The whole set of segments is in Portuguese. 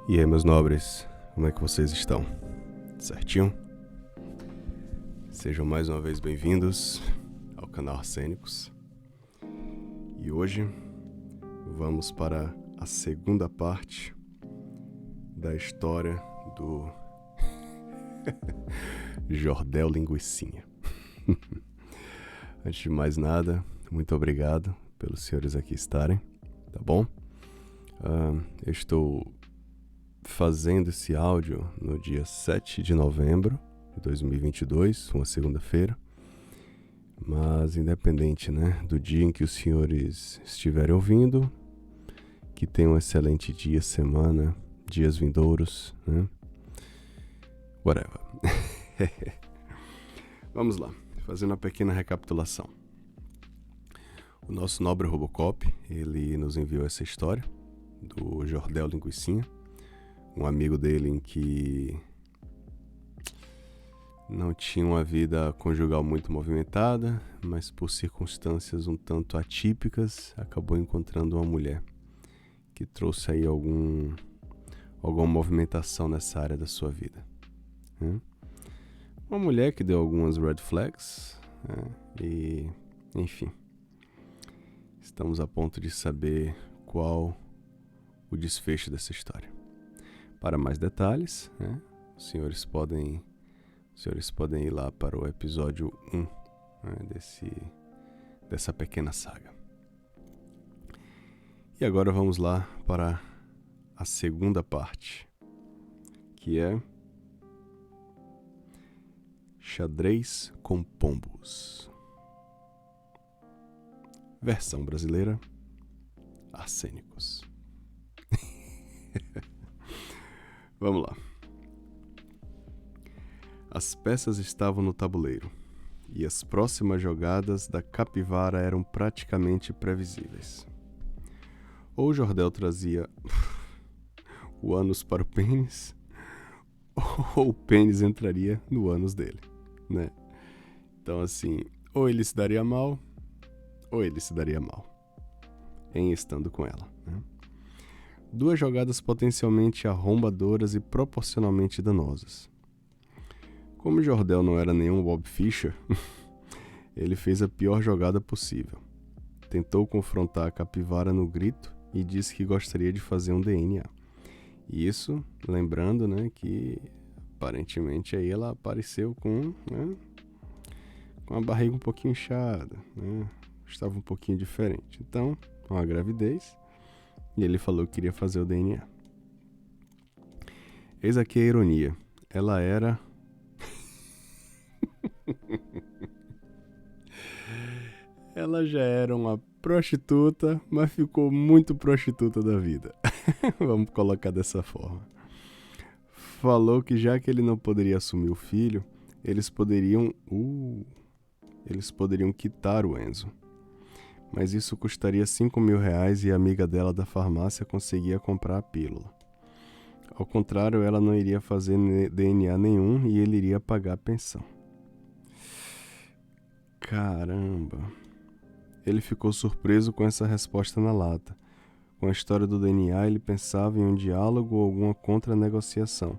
E aí, meus nobres, como é que vocês estão? Certinho? Sejam mais uma vez bem-vindos ao canal Arsênicos. E hoje vamos para a segunda parte da história do Jordel Linguicinha. Antes de mais nada, muito obrigado pelos senhores aqui estarem, tá bom? Eu estou fazendo esse áudio no dia 7 de novembro de 2022, uma segunda-feira. Mas independente, do dia em que os senhores estiverem ouvindo, que tenham um excelente dia, semana, dias vindouros, Whatever. Vamos lá, fazendo uma pequena recapitulação. O nosso nobre Robocop, ele nos enviou essa história do Jordel Linguicinha, um amigo dele em que não tinha uma vida conjugal muito movimentada, mas por circunstâncias um tanto atípicas, acabou encontrando uma mulher que trouxe aí alguma movimentação nessa área da sua vida. Uma mulher que deu algumas red flags, e, enfim, estamos a ponto de saber qual o desfecho dessa história. Para mais detalhes, os senhores podem ir lá para o episódio 1 dessa pequena saga. E agora vamos lá para a segunda parte, que é Xadrez com Pombos. Versão brasileira, Arsênicos. Vamos lá. As peças estavam no tabuleiro, e as próximas jogadas da capivara eram praticamente previsíveis. Ou o Jordel trazia o ânus para o pênis, ou o pênis entraria no ânus dele, Então, assim, ou ele se daria mal, ou ele se daria mal em estando com ela, Duas jogadas potencialmente arrombadoras e proporcionalmente danosas. Como Jordel não era nenhum Bob Fischer, ele fez a pior jogada possível. Tentou confrontar a capivara no grito e disse que gostaria de fazer um DNA. Isso, lembrando, que aparentemente aí ela apareceu com a barriga um pouquinho inchada, Estava um pouquinho diferente. Então, uma gravidez, e ele falou que queria fazer o DNA. Eis aqui a ironia. Ela era... Ela já era uma prostituta, mas ficou muito prostituta da vida. Vamos colocar dessa forma. Falou que já que ele não poderia assumir o filho, eles poderiam quitar o Enzo. Mas isso custaria R$5.000 e a amiga dela da farmácia conseguia comprar a pílula. Ao contrário, ela não iria fazer DNA nenhum e ele iria pagar a pensão. Caramba! Ele ficou surpreso com essa resposta na lata. Com a história do DNA, ele pensava em um diálogo ou alguma contra-negociação.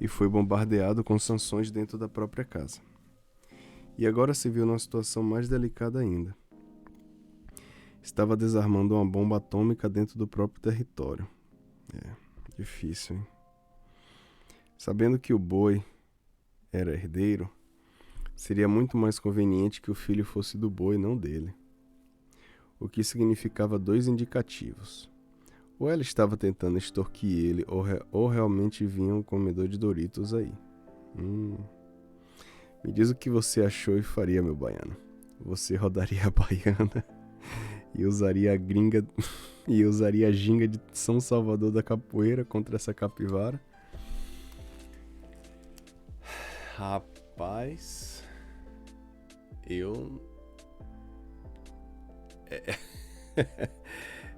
E foi bombardeado com sanções dentro da própria casa. E agora se viu numa situação mais delicada ainda. Estava desarmando uma bomba atômica dentro do próprio território. Difícil, hein? Sabendo que o boi era herdeiro, seria muito mais conveniente que o filho fosse do boi, não dele. O que significava dois indicativos. Ou ela estava tentando extorquir ele, ou realmente vinha um comedor de Doritos aí. Me diz o que você achou e faria, meu baiano. Você rodaria a baiana e usaria a ginga de São Salvador da capoeira contra essa capivara? Rapaz,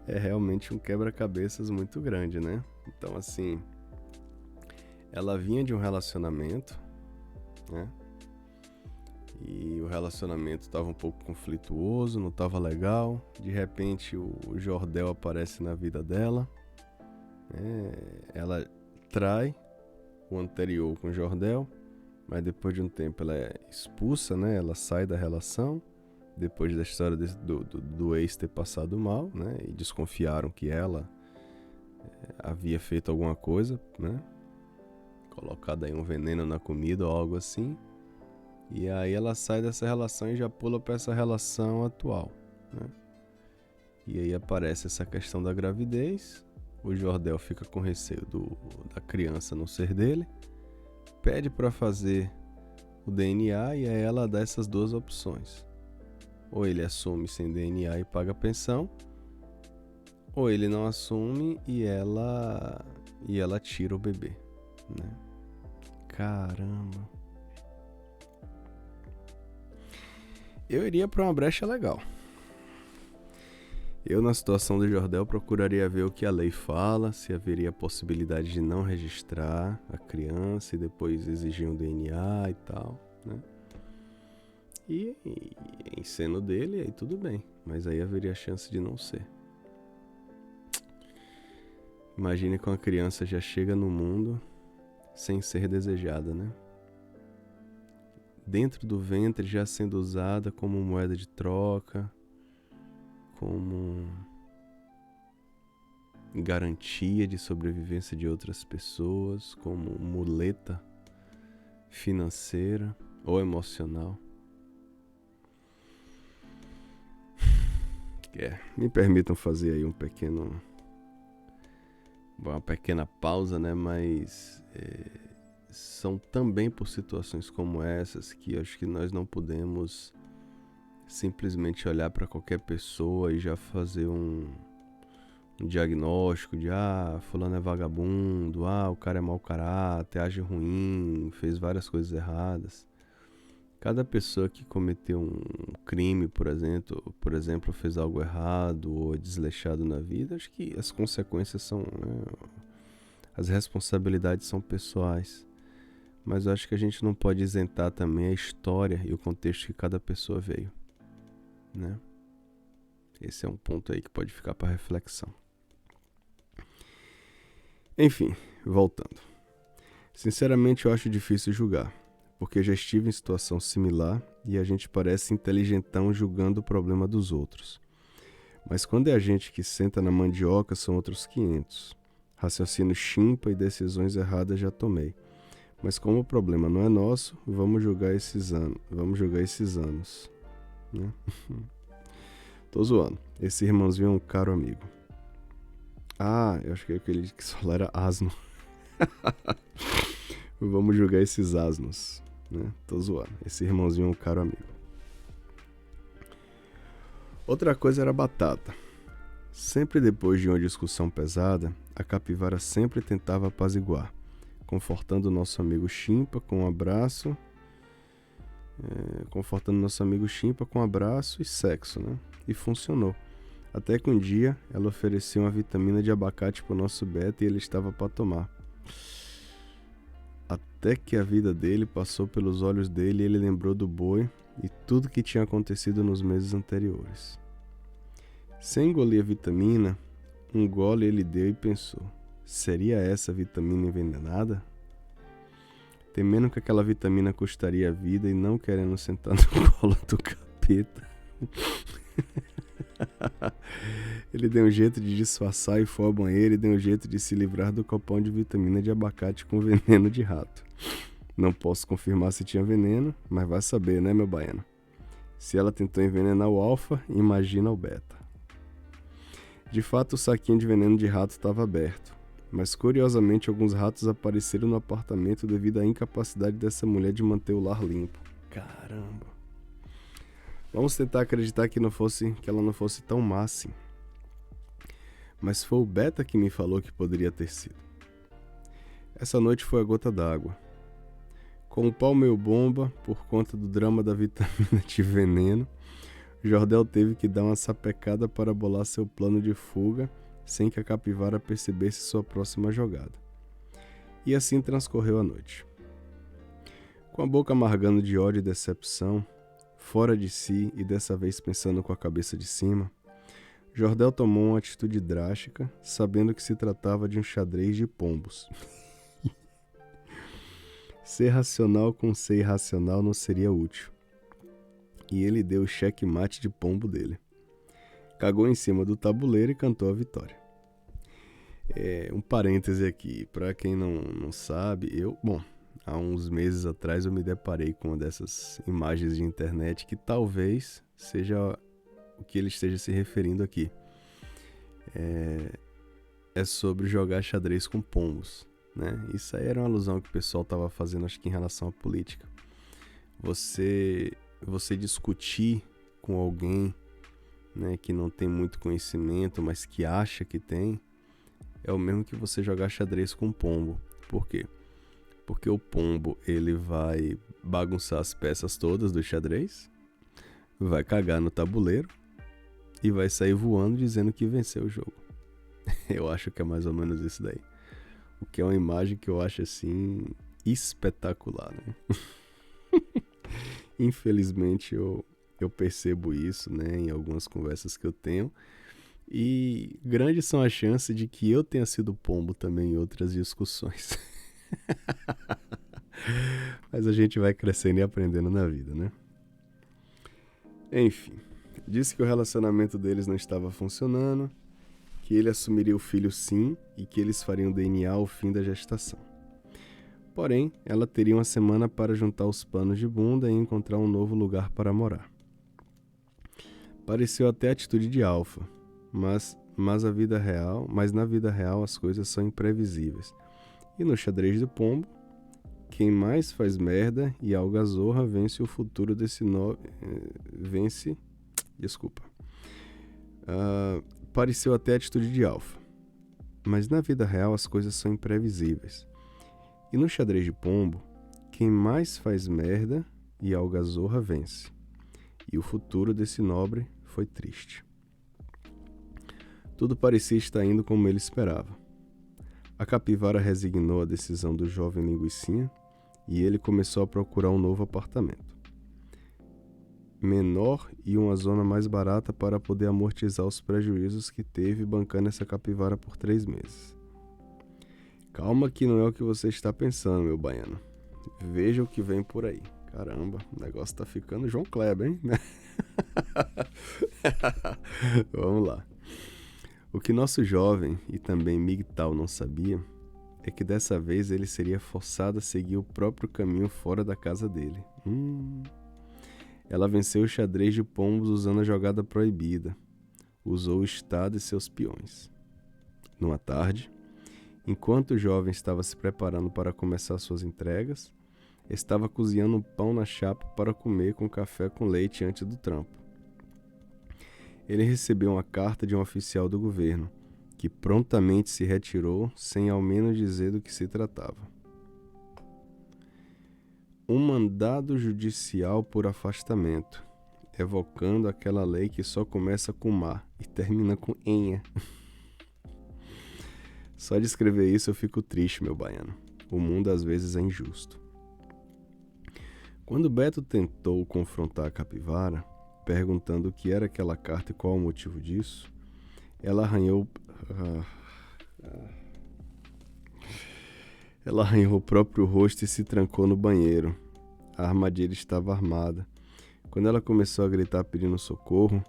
é realmente um quebra-cabeças muito grande, Então, assim, ela vinha de um relacionamento, E o relacionamento estava um pouco conflituoso, não estava legal. De repente o Jordel aparece na vida dela. Ela trai o anterior com o Jordel, mas depois de um tempo ela é expulsa, né? Ela sai da relação, depois da história do ex ter passado mal, né? E desconfiaram que ela havia feito alguma coisa, né? Colocado aí um veneno na comida ou algo assim. E aí ela sai dessa relação e já pula para essa relação atual, né? E aí aparece essa questão da gravidez. O Jordel fica com receio da criança no ser dele, pede para fazer o DNA e aí ela dá essas duas opções. Ou ele assume sem DNA e paga a pensão, ou ele não assume e ela tira o bebê, né? Caramba. Eu iria para uma brecha legal. Eu, na situação do Jordel, procuraria ver o que a lei fala, se haveria possibilidade de não registrar a criança e depois exigir um DNA e tal, né? E em seno dele, aí tudo bem, mas aí haveria chance de não ser. Imagine que uma criança já chega no mundo sem ser desejada, né? Dentro do ventre já sendo usada como moeda de troca, como garantia de sobrevivência de outras pessoas, como muleta financeira ou emocional. Me permitam fazer aí uma pequena pausa, né? Mas são também por situações como essas que acho que nós não podemos simplesmente olhar para qualquer pessoa e já fazer um diagnóstico de fulano é vagabundo, o cara é mau caráter, age ruim, fez várias coisas erradas. Cada pessoa que cometeu um crime, por exemplo, fez algo errado ou é desleixado na vida, acho que as consequências são, as responsabilidades são pessoais. Mas eu acho que a gente não pode isentar também a história e o contexto que cada pessoa veio, né? Esse é um ponto aí que pode ficar para reflexão. Enfim, voltando. Sinceramente, eu acho difícil julgar, porque já estive em situação similar e a gente parece inteligentão julgando o problema dos outros. Mas quando é a gente que senta na mandioca, são outros 500. Raciocínio chimpa e decisões erradas já tomei. Mas como o problema não é nosso, vamos julgar esses anos, né? Tô zoando. Esse irmãozinho é um caro amigo. Eu acho que aquele que só era asno. Vamos julgar esses asnos, né? Tô zoando. Esse irmãozinho é um caro amigo. Outra coisa era a batata. Sempre depois de uma discussão pesada, a capivara sempre tentava apaziguar, confortando nosso amigo Chimpa com um abraço, e sexo, né? E funcionou. Até que um dia ela ofereceu uma vitamina de abacate pro nosso Beto e ele estava para tomar. Até que a vida dele passou pelos olhos dele e ele lembrou do boi e tudo que tinha acontecido nos meses anteriores. Sem engolir a vitamina, um gole ele deu e pensou: seria essa vitamina envenenada? Temendo que aquela vitamina custaria a vida e não querendo sentar no colo do capeta, ele deu um jeito de disfarçar e foi ao banheiro e deu um jeito de se livrar do copão de vitamina de abacate com veneno de rato. Não posso confirmar se tinha veneno, mas vai saber, né, meu baiano? Se ela tentou envenenar o alfa, imagina o beta. De fato, o saquinho de veneno de rato estava aberto, mas curiosamente alguns ratos apareceram no apartamento devido à incapacidade dessa mulher de manter o lar limpo. Caramba! Vamos tentar acreditar que ela não fosse tão má assim. Mas foi o Beta que me falou que poderia ter sido. Essa noite foi a gota d'água. Com o pau meio bomba, por conta do drama da vitamina de veneno, Jordel teve que dar uma sapecada para bolar seu plano de fuga sem que a capivara percebesse sua próxima jogada. E assim transcorreu a noite. Com a boca amargando de ódio e decepção, fora de si e dessa vez pensando com a cabeça de cima, Jordel tomou uma atitude drástica, sabendo que se tratava de um xadrez de pombos. Ser racional com ser irracional não seria útil. E ele deu o checkmate de pombo dele. Cagou em cima do tabuleiro e cantou a vitória. Um parêntese aqui, para quem não sabe, há uns meses atrás eu me deparei com uma dessas imagens de internet que talvez seja o que ele esteja se referindo aqui. É sobre jogar xadrez com pombos, né? Isso aí era uma alusão que o pessoal estava fazendo, acho que em relação à política. Você discutir com alguém, né, que não tem muito conhecimento, mas que acha que tem, é o mesmo que você jogar xadrez com pombo. Por quê? Porque o pombo, ele vai bagunçar as peças todas do xadrez, vai cagar no tabuleiro e vai sair voando dizendo que venceu o jogo. Eu acho que é mais ou menos isso daí. O que é uma imagem que eu acho, assim, espetacular, né? Infelizmente, eu percebo isso, né, em algumas conversas que eu tenho. E grandes são as chances de que eu tenha sido pombo também em outras discussões. Mas a gente vai crescendo e aprendendo na vida, né? Enfim, disse que o relacionamento deles não estava funcionando, que ele assumiria o filho sim e que eles fariam DNA ao fim da gestação. Porém, ela teria uma semana para juntar os panos de bunda e encontrar um novo lugar para morar. Pareceu até atitude de alfa, mas na vida real as coisas são imprevisíveis. E no xadrez do pombo, quem mais faz merda e algazorra vence o futuro desse pareceu até atitude de alfa, mas na vida real as coisas são imprevisíveis. E no xadrez de pombo, quem mais faz merda e algazorra vence. E o futuro desse nobre foi triste. Tudo parecia estar indo como ele esperava. A capivara resignou a decisão do jovem linguicinha e ele começou a procurar um novo apartamento. Menor e uma zona mais barata para poder amortizar os prejuízos que teve bancando essa capivara por 3 meses. Calma que não é o que você está pensando, meu baiano. Veja o que vem por aí. Caramba, o negócio tá ficando João Kleber, hein? Vamos lá. O que nosso jovem e também MGTOW não sabia é que dessa vez ele seria forçado a seguir o próprio caminho fora da casa dele. Ela venceu o xadrez de pombos usando a jogada proibida. Usou o Estado e seus peões. Numa tarde, enquanto o jovem estava se preparando para começar suas entregas, estava cozinhando um pão na chapa para comer com café com leite antes do trampo. Ele recebeu uma carta de um oficial do governo, que prontamente se retirou sem ao menos dizer do que se tratava. Um mandado judicial por afastamento, evocando aquela lei que só começa com má e termina com enha. Só de escrever isso eu fico triste, meu baiano. O mundo às vezes é injusto. Quando Beto tentou confrontar a capivara, perguntando o que era aquela carta e qual o motivo disso, ela arranhou o próprio rosto e se trancou no banheiro. A armadilha estava armada. Quando ela começou a gritar pedindo socorro,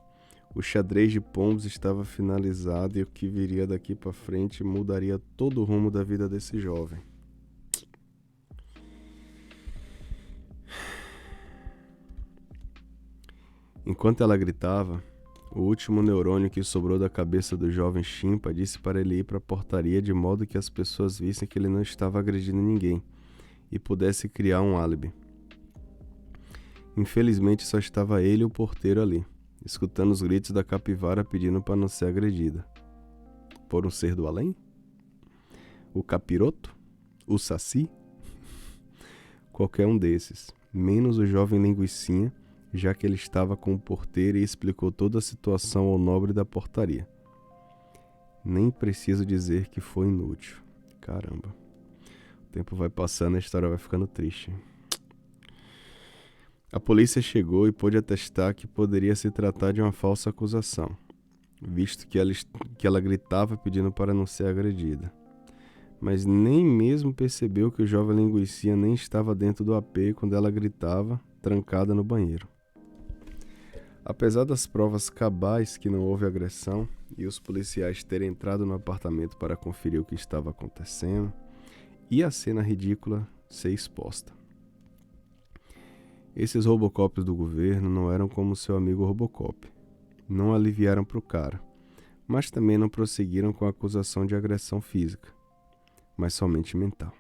o xadrez de pombos estava finalizado e o que viria daqui para frente mudaria todo o rumo da vida desse jovem. Enquanto ela gritava, o último neurônio que sobrou da cabeça do jovem chimpa disse para ele ir para a portaria de modo que as pessoas vissem que ele não estava agredindo ninguém e pudesse criar um álibi. Infelizmente só estava ele e o porteiro ali, escutando os gritos da capivara pedindo para não ser agredida. Por um ser do além? O capiroto? O saci? Qualquer um desses, menos o jovem linguicinha, já que ele estava com o porteiro e explicou toda a situação ao nobre da portaria. Nem preciso dizer que foi inútil. Caramba. O tempo vai passando e a história vai ficando triste. A polícia chegou e pôde atestar que poderia se tratar de uma falsa acusação. visto que ela gritava pedindo para não ser agredida. Mas nem mesmo percebeu que o jovem linguicinha nem estava dentro do AP quando ela gritava, trancada no banheiro. Apesar das provas cabais que não houve agressão e os policiais terem entrado no apartamento para conferir o que estava acontecendo, e a cena ridícula ser exposta. Esses Robocops do governo não eram como seu amigo Robocop. Não aliviaram para o cara, mas também não prosseguiram com a acusação de agressão física, mas somente mental.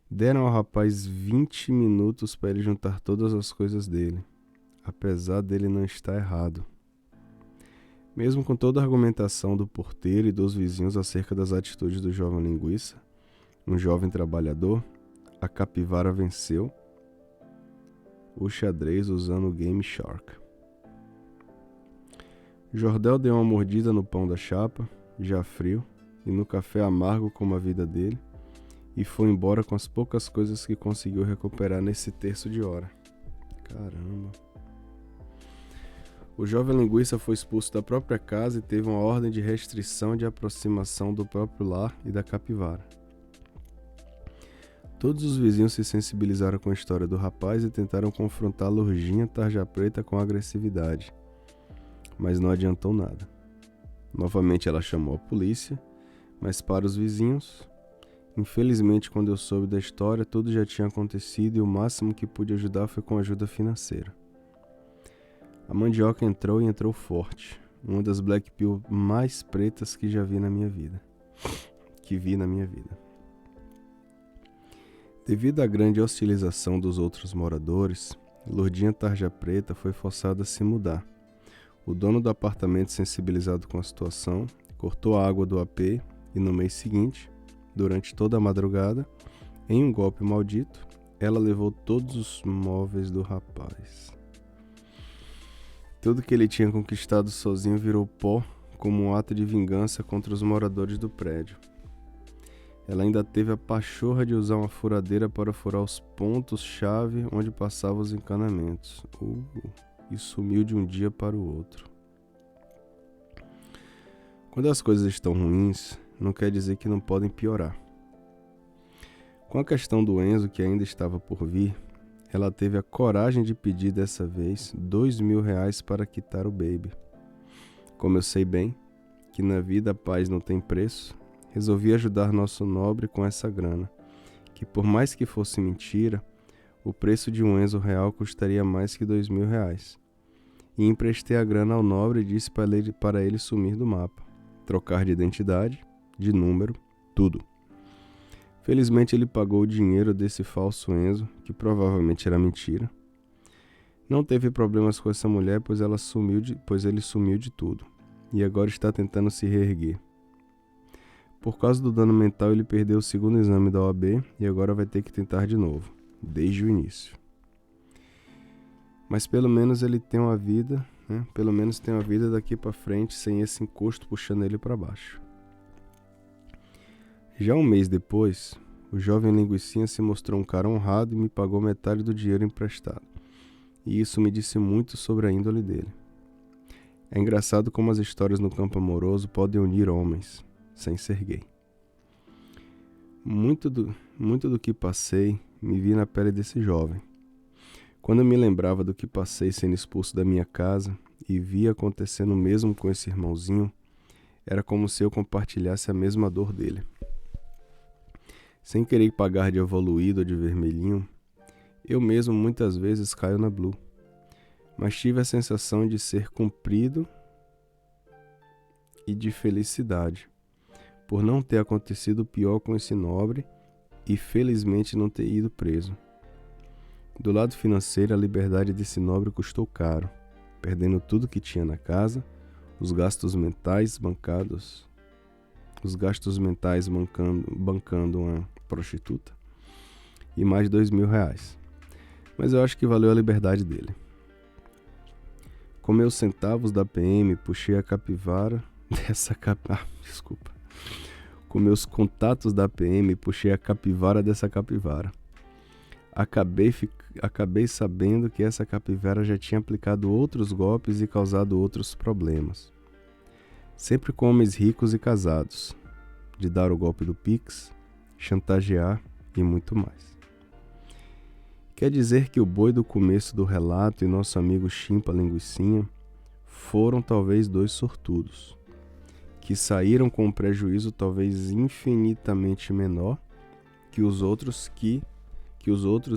Deram ao rapaz 20 minutos para ele juntar todas as coisas dele, apesar dele não estar errado. Mesmo com toda a argumentação do porteiro e dos vizinhos acerca das atitudes do jovem linguiça, um jovem trabalhador, a capivara venceu o xadrez usando o Game Shark. Jordel deu uma mordida no pão da chapa, já frio, e no café amargo como a vida dele, e foi embora com as poucas coisas que conseguiu recuperar nesse terço de hora. Caramba. O jovem linguiça foi expulso da própria casa e teve uma ordem de restrição de aproximação do próprio lar e da capivara. Todos os vizinhos se sensibilizaram com a história do rapaz e tentaram confrontar a Lourdinha Tarja Preta com agressividade, mas não adiantou nada. Novamente ela chamou a polícia, mas para os vizinhos, infelizmente quando eu soube da história, tudo já tinha acontecido e o máximo que pude ajudar foi com ajuda financeira. A mandioca entrou e entrou forte, uma das Black Pill mais pretas que vi na minha vida. Devido à grande hostilização dos outros moradores, Lourdinha Tarja Preta foi forçada a se mudar. O dono do apartamento, sensibilizado com a situação, cortou a água do AP e no mês seguinte, durante toda a madrugada, em um golpe maldito, ela levou todos os móveis do rapaz. Tudo que ele tinha conquistado sozinho virou pó como um ato de vingança contra os moradores do prédio. Ela ainda teve a pachorra de usar uma furadeira para furar os pontos-chave onde passavam os encanamentos. E sumiu de um dia para o outro. Quando as coisas estão ruins, não quer dizer que não podem piorar. Com a questão do Enzo, que ainda estava por vir, ela teve a coragem de pedir dessa vez R$2.000 para quitar o baby. Como eu sei bem que na vida a paz não tem preço, resolvi ajudar nosso nobre com essa grana, que por mais que fosse mentira, o preço de um Enzo real custaria mais que R$2.000. E emprestei a grana ao nobre e disse para ele sumir do mapa, trocar de identidade, de número, tudo. Felizmente ele pagou o dinheiro desse falso Enzo, que provavelmente era mentira. Não teve problemas com essa mulher, pois ele sumiu de tudo, e agora está tentando se reerguer. Por causa do dano mental, ele perdeu o segundo exame da OAB e agora vai ter que tentar de novo, desde o início. Mas pelo menos ele tem uma vida, né? Pelo menos tem uma vida daqui para frente sem esse encosto puxando ele para baixo. Já um mês depois, o jovem linguicinha se mostrou um cara honrado e me pagou metade do dinheiro emprestado. E isso me disse muito sobre a índole dele. É engraçado como as histórias no campo amoroso podem unir homens, sem ser gay. Muito do que passei me vi na pele desse jovem. Quando eu me lembrava do que passei sendo expulso da minha casa e via acontecendo o mesmo com esse irmãozinho, era como se eu compartilhasse a mesma dor dele. Sem querer pagar de evoluído ou de vermelhinho, eu mesmo muitas vezes caio na blue, mas tive a sensação de ser cumprido e de felicidade, por não ter acontecido o pior com esse nobre e felizmente não ter ido preso. Do lado financeiro, a liberdade desse nobre custou caro, perdendo tudo que tinha na casa, os gastos mentais bancando uma prostituta e mais R$2.000. Mas eu acho que valeu a liberdade dele. Com meus centavos da PM, puxei a capivara dessa Com meus contatos da PM, puxei a capivara dessa capivara. Acabei sabendo que essa capivara já tinha aplicado outros golpes e causado outros problemas. sempre com homens ricos e casados, de dar o golpe do Pix, chantagear e muito mais. Quer dizer que o boi do começo do relato e nosso amigo Chimpa Linguicinha foram talvez dois sortudos, que saíram com um prejuízo talvez infinitamente menor que os outros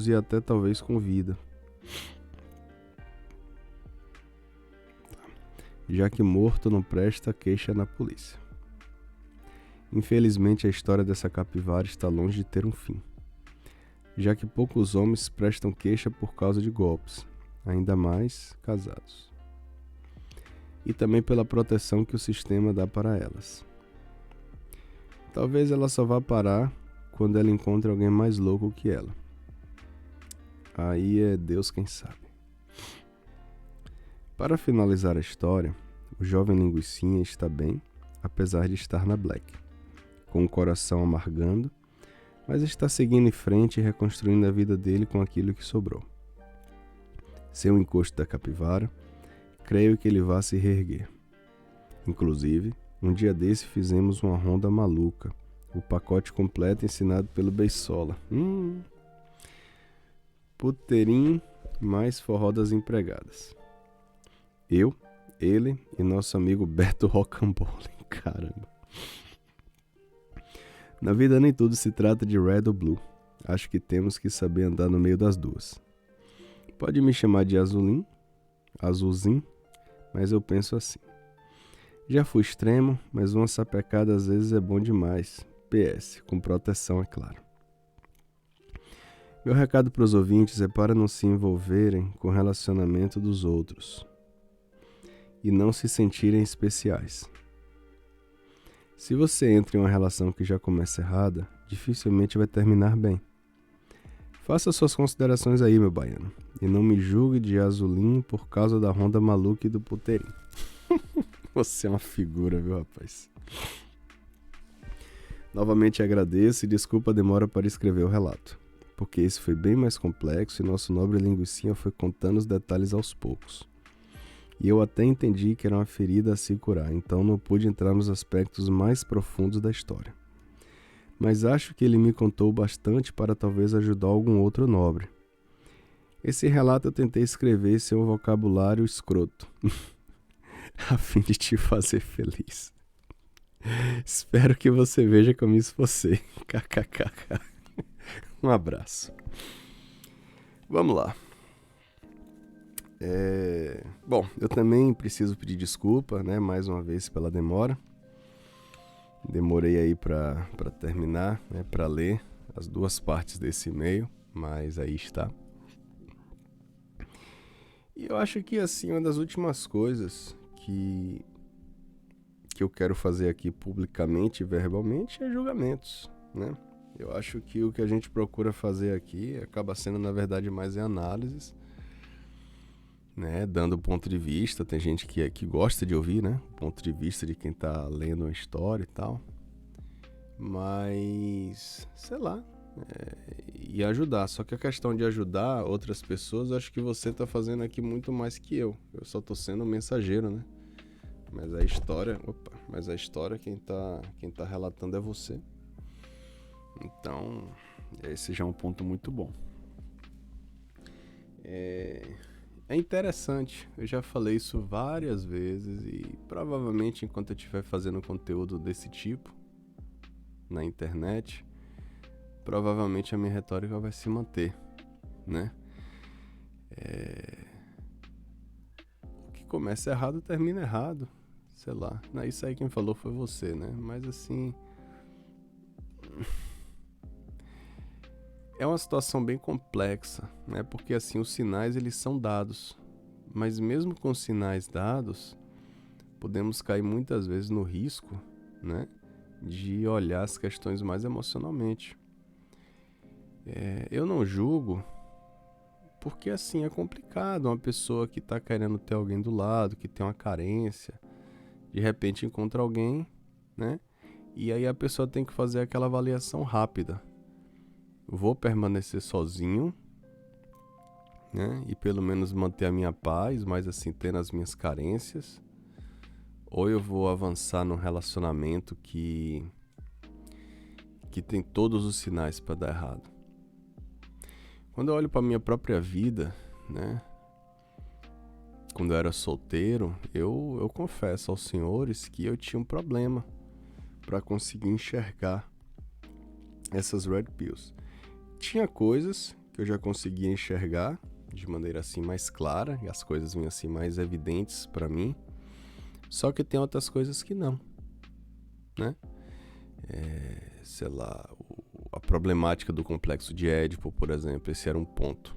e até talvez com vida. Já que morto não presta queixa na polícia. Infelizmente a história dessa capivara está longe de ter um fim, já que poucos homens prestam queixa por causa de golpes, ainda mais casados. E também pela proteção que o sistema dá para elas. Talvez ela só vá parar quando ela encontre alguém mais louco que ela. Aí é Deus quem sabe. Para finalizar a história, o jovem linguicinha está bem, apesar de estar na Black, com o coração amargando, mas está seguindo em frente e reconstruindo a vida dele com aquilo que sobrou. Sem o encosto da capivara, creio que ele vá se reerguer. Inclusive, um dia desse fizemos uma ronda maluca, o pacote completo ensinado pelo Beisola. Puteirinho mais forró das empregadas. Eu, ele e nosso amigo Beto Rocambole. Caramba. Na vida nem tudo se trata de red ou blue. Acho que temos que saber andar no meio das duas. Pode me chamar de azulzinho, mas eu penso assim. Já fui extremo, mas uma sapecada às vezes é bom demais. PS, com proteção, é claro. Meu recado para os ouvintes é para não se envolverem com o relacionamento dos outros e não se sentirem especiais. Se você entra em uma relação que já começa errada, dificilmente vai terminar bem. Faça suas considerações aí, meu baiano, e não me julgue de azulinho por causa da ronda maluca e do puteirinho. Você é uma figura, viu, rapaz? Novamente agradeço e desculpa a demora para escrever o relato, porque esse foi bem mais complexo e nosso nobre linguicinha foi contando os detalhes aos poucos. E eu até entendi que era uma ferida a se curar, então não pude entrar nos aspectos mais profundos da história. Mas acho que ele me contou bastante para talvez ajudar algum outro nobre. Esse relato eu tentei escrever sem um vocabulário escroto, a fim de te fazer feliz. Espero que você veja como isso você. KKKK. Um abraço. Vamos lá. Bom, eu também preciso pedir desculpa, né, mais uma vez pela demora. Demorei aí para terminar, né, para ler as duas partes desse e-mail, mas aí está. E eu acho que, assim, uma das últimas coisas que eu quero fazer aqui publicamente e verbalmente é julgamentos, né? Eu acho que o que a gente procura fazer aqui acaba sendo, na verdade, mais análises, né, dando ponto de vista. Tem gente que gosta de ouvir, né, o ponto de vista de quem tá lendo uma história e tal, mas sei lá, e ajudar. Só que a questão de ajudar outras pessoas, acho que você tá fazendo aqui muito mais que eu só tô sendo um mensageiro, né, mas a história quem tá relatando é você. Então esse já é um ponto muito bom. É interessante, eu já falei isso várias vezes e provavelmente enquanto eu estiver fazendo conteúdo desse tipo na internet, provavelmente a minha retórica vai se manter, né? O que começa errado termina errado, sei lá. Isso aí quem falou foi você, né? Mas assim, é uma situação bem complexa, né? Porque assim, os sinais eles são dados, mas mesmo com os sinais dados, podemos cair muitas vezes no risco, né, de olhar as questões mais emocionalmente. Eu não julgo, porque assim, é complicado uma pessoa que está querendo ter alguém do lado, que tem uma carência, de repente encontra alguém, né, e aí a pessoa tem que fazer aquela avaliação rápida. Vou permanecer sozinho, né, e pelo menos manter a minha paz, mas assim, tendo as minhas carências, ou eu vou avançar num relacionamento que tem todos os sinais para dar errado. Quando eu olho para minha própria vida, né? Quando eu era solteiro, eu confesso aos senhores que eu tinha um problema para conseguir enxergar essas red pills. Tinha coisas que eu já conseguia enxergar de maneira assim mais clara, e as coisas vinham assim mais evidentes para mim. Só que tem outras coisas que não, né? Sei lá, a problemática do complexo de Édipo, por exemplo, esse era um ponto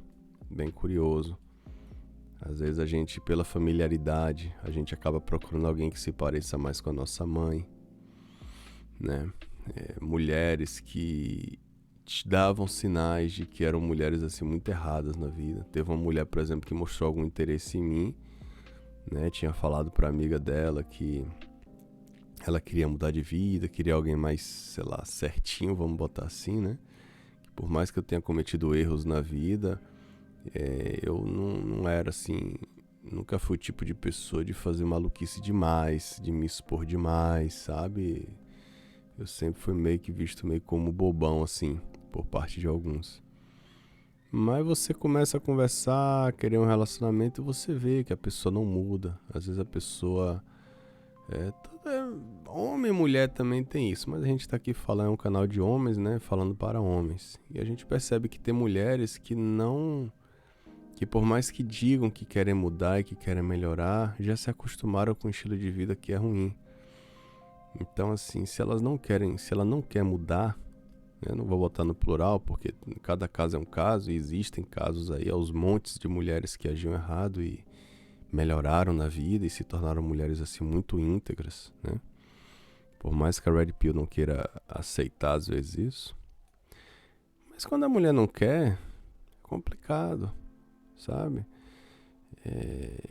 bem curioso. Às vezes a gente, pela familiaridade, a gente acaba procurando alguém que se pareça mais com a nossa mãe, né? Mulheres que te davam sinais de que eram mulheres assim muito erradas na vida. Teve uma mulher, por exemplo, que mostrou algum interesse em mim, né? Tinha falado pra amiga dela que ela queria mudar de vida, queria alguém mais, sei lá, certinho, vamos botar assim, né? Que por mais que eu tenha cometido erros na vida, eu não era assim, nunca fui o tipo de pessoa de fazer maluquice demais, de me expor demais, sabe? Eu sempre fui meio que visto meio como bobão, assim, por parte de alguns. Mas você começa a conversar, querer um relacionamento e você vê que a pessoa não muda. Às vezes a pessoa... homem e mulher também tem isso, mas a gente tá aqui falando, é um canal de homens, né? Falando para homens. E a gente percebe que tem mulheres que não... que por mais que digam que querem mudar e que querem melhorar, já se acostumaram com um estilo de vida que é ruim. Então, assim, se ela não quer mudar, né, não vou botar no plural, porque cada caso é um caso, e existem casos aí aos montes de mulheres que agiam errado e melhoraram na vida e se tornaram mulheres assim muito íntegras, né? Por mais que a Red Pill não queira aceitar às vezes isso. Mas quando a mulher não quer, é complicado, sabe?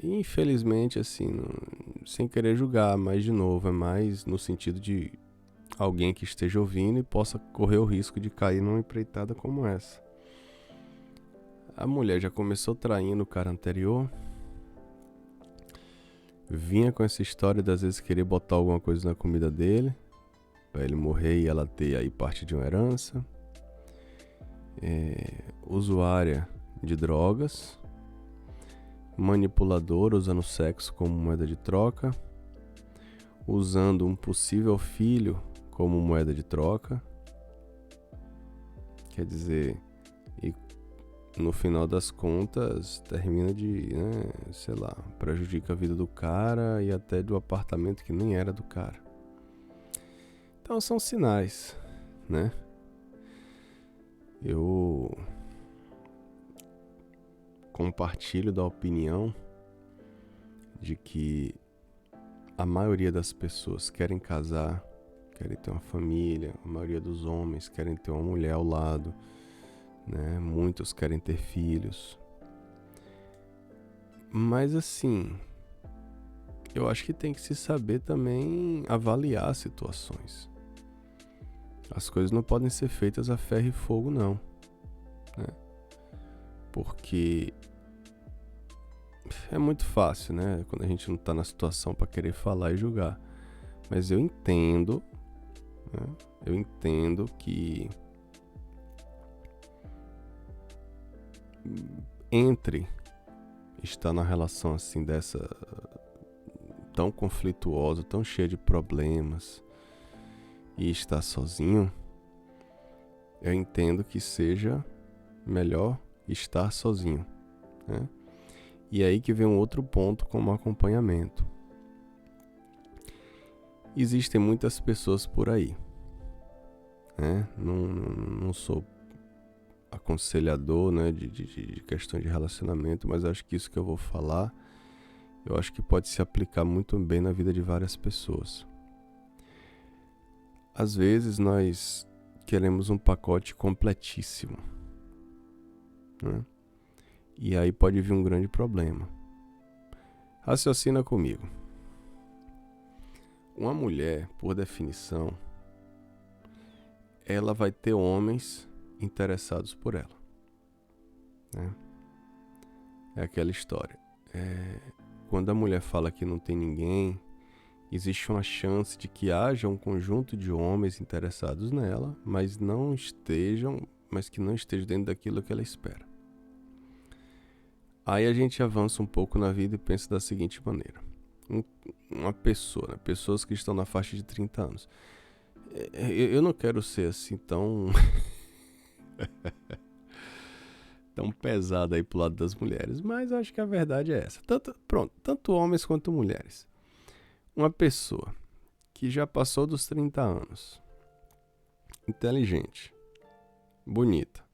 Infelizmente, assim, sem querer julgar, mas de novo, é mais no sentido de alguém que esteja ouvindo e possa correr o risco de cair numa empreitada como essa. A mulher já começou traindo o cara anterior, vinha com essa história de às vezes querer botar alguma coisa na comida dele, pra ele morrer e ela ter aí parte de uma herança. Usuária de drogas, manipuladora usando o sexo como moeda de troca, usando um possível filho como moeda de troca. Quer dizer, e no final das contas termina de, né, sei lá, prejudica a vida do cara e até do apartamento que nem era do cara. Então são sinais, né? Eu compartilho da opinião de que a maioria das pessoas querem casar, querem ter uma família, a maioria dos homens querem ter uma mulher ao lado, né? Muitos querem ter filhos. Mas assim, eu acho que tem que se saber também avaliar as situações. As coisas não podem ser feitas a ferro e fogo, não, né? Porque é muito fácil, né? Quando a gente não tá na situação para querer falar e julgar. Mas eu entendo, né? Eu entendo que entre estar na relação assim dessa tão conflituosa, tão cheia de problemas e estar sozinho, eu entendo que seja melhor estar sozinho, né? E aí que vem um outro ponto como acompanhamento. Existem muitas pessoas por aí, né? Não sou aconselhador, né, de questão de relacionamento, mas acho que isso que eu vou falar, eu acho que pode se aplicar muito bem na vida de várias pessoas. Às vezes nós queremos um pacote completíssimo, né? E aí pode vir um grande problema. Raciocina comigo. Uma mulher, por definição, ela vai ter homens interessados por ela, né? É aquela história. Quando a mulher fala que não tem ninguém, existe uma chance de que haja um conjunto de homens interessados nela, mas que não estejam dentro daquilo que ela espera. Aí a gente avança um pouco na vida e pensa da seguinte maneira. Uma pessoa, né? Pessoas que estão na faixa de 30 anos. Eu não quero ser assim tão pesado aí pro lado das mulheres, mas eu acho que a verdade é essa. Tanto homens quanto mulheres. Uma pessoa que já passou dos 30 anos, inteligente, bonita,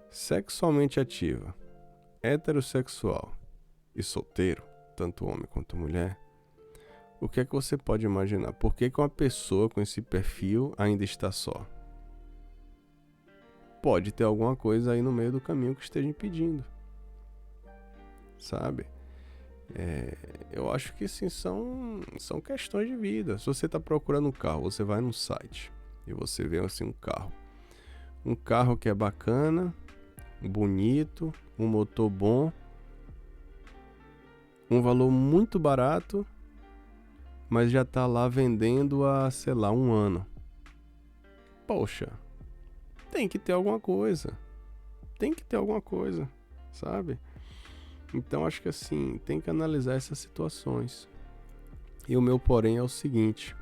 sexualmente ativa, heterossexual e solteiro, tanto homem quanto mulher, o que é que você pode imaginar? Por que uma pessoa com esse perfil ainda está só? Pode ter alguma coisa aí no meio do caminho que esteja impedindo, sabe? Eu acho que sim, são questões de vida. Se você está procurando um carro, você vai num site e você vê assim um carro que é bacana, bonito, um motor bom, um valor muito barato, mas já está lá vendendo há, sei lá, 1 ano. Poxa, tem que ter alguma coisa, sabe? Então acho que assim, tem que analisar essas situações. E o meu porém é o seguinte: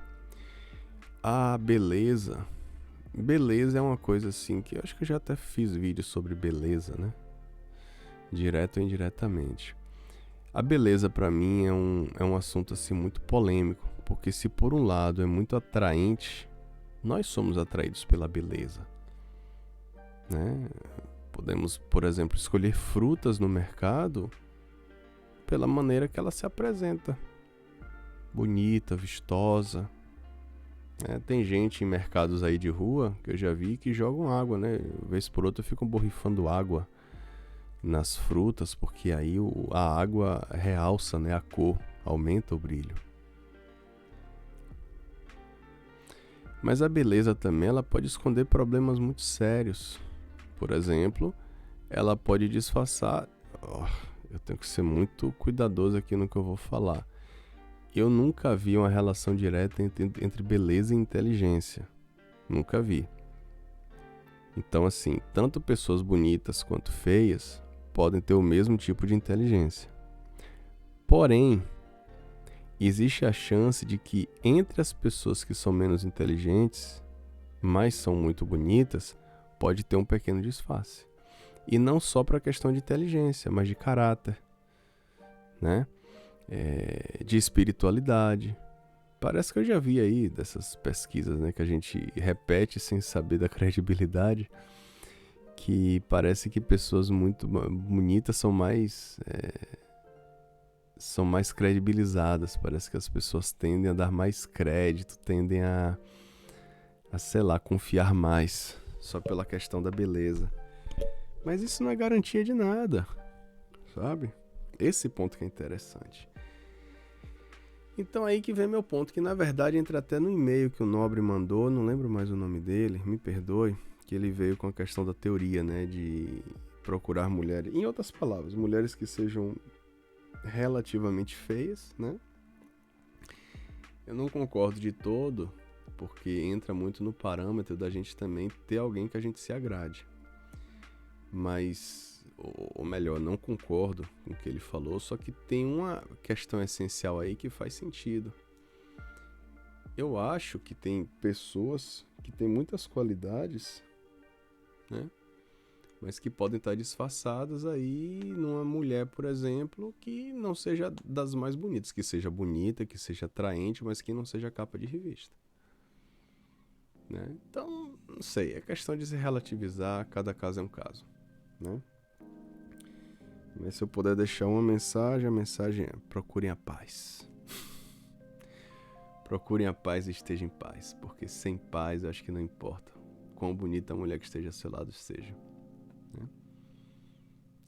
a beleza é uma coisa assim que eu acho que eu já até fiz vídeo sobre beleza, né? Direto ou indiretamente. A beleza pra mim é um assunto assim muito polêmico, porque se por um lado é muito atraente, nós somos atraídos pela beleza, né? Podemos, por exemplo, escolher frutas no mercado pela maneira que ela se apresenta. Bonita, vistosa. Tem gente em mercados aí de rua que eu já vi que jogam água, né? Vez por outra ficam borrifando água nas frutas, porque aí a água realça, né, a cor, aumenta o brilho. Mas a beleza também, ela pode esconder problemas muito sérios. Por exemplo, ela pode disfarçar... eu tenho que ser muito cuidadoso aqui no que eu vou falar. Eu nunca vi uma relação direta entre beleza e inteligência. Nunca vi. Então, assim, tanto pessoas bonitas quanto feias podem ter o mesmo tipo de inteligência. Porém, existe a chance de que entre as pessoas que são menos inteligentes, mas são muito bonitas, pode ter um pequeno disfarce. E não só para a questão de inteligência, mas de caráter, né? De espiritualidade. Parece que eu já vi aí dessas pesquisas, né, que a gente repete sem saber da credibilidade, que parece que pessoas muito bonitas são mais credibilizadas. Parece que as pessoas tendem a dar mais crédito, tendem a sei lá, confiar mais, só pela questão da beleza. Mas isso não é garantia de nada, sabe? Esse ponto que é interessante. Então aí que vem meu ponto, que na verdade entra até no e-mail que o Nobre mandou, não lembro mais o nome dele, me perdoe, que ele veio com a questão da teoria, né, de procurar mulheres, em outras palavras, mulheres que sejam relativamente feias, né? Eu não concordo de todo, porque entra muito no parâmetro da gente também ter alguém que a gente se agrade. Mas, ou melhor, não concordo com o que ele falou, só que tem uma questão essencial aí que faz sentido. Eu acho que tem pessoas que têm muitas qualidades, né? Mas que podem estar disfarçadas aí numa mulher, por exemplo, que não seja das mais bonitas, que seja bonita, que seja atraente, mas que não seja capa de revista, né? Então, não sei, é questão de se relativizar, cada caso é um caso, né? Mas se eu puder deixar uma mensagem, a mensagem é: procurem a paz. Procurem a paz e estejam em paz, porque sem paz eu acho que não importa quão bonita a mulher que esteja ao seu lado seja, né?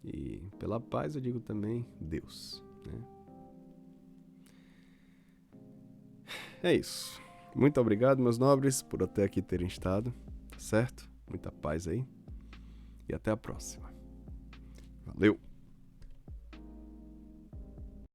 E pela paz eu digo também Deus, né? É isso. Muito obrigado, meus nobres, por até aqui terem estado, certo? Muita paz aí. E até a próxima. Valeu!